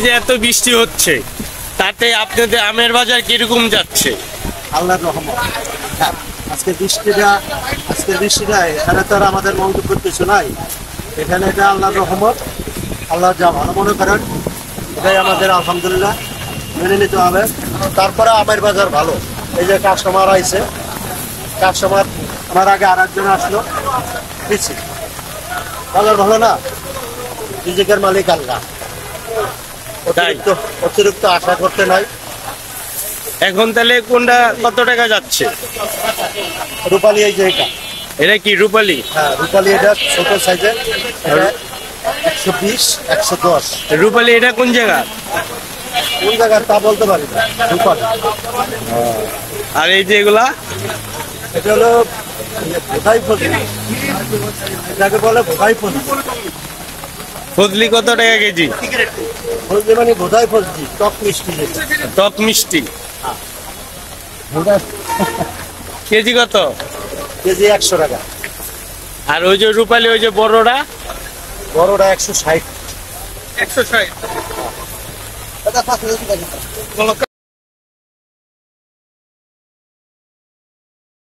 যে এত বৃষ্টি হচ্ছে তাতে আপনাদের আমের বাজার কিরকম যাচ্ছে? আল্লাহর রহমত। আজকে বৃষ্টিটা এখানে তো আর আমাদের মন্তব্য কিছু নাই, এখানে এটা আল্লাহর রহমত। আল্লাহ যা ভালো মনে করেন এটাই আমাদের আলহামদুলিল্লাহ মেনে নিতে হবে। তারপরে আমের বাজার ভালো। এই যে কাস্টমার আইছে, কাস্টমার আমার আগে আর একজন আসলো, দিচ্ছি বাজার ভালো না, নিজেদের মালিক আল্লাহ, অতিরিক্ত আশা করতে নাই। এখন তাহলে কোনটা কত টাকা যাচ্ছে? রূপালী, এই যে এটা কি রূপালী? হ্যাঁ রূপালী, এটা ছোট সাইজের, 120, 110। রূপালী এটা কোন জায়গা? কোন জায়গায় তা বলতে পারি না। রূপালী। আর এই যে এগুলা এটা হলো বোধাই ফজলি, এটাকে বলে বোধাই ফজলি। ফজলি কত টাকা কেজি? ফজলি মানে বোধাই ফজলি, টক মিষ্টি যেটা। টক মিষ্টি কেজি কত? কেজি 100 টাকা। আর ওই যে রূপালী, ওই যে বড়টা? বড়টা 160। 160।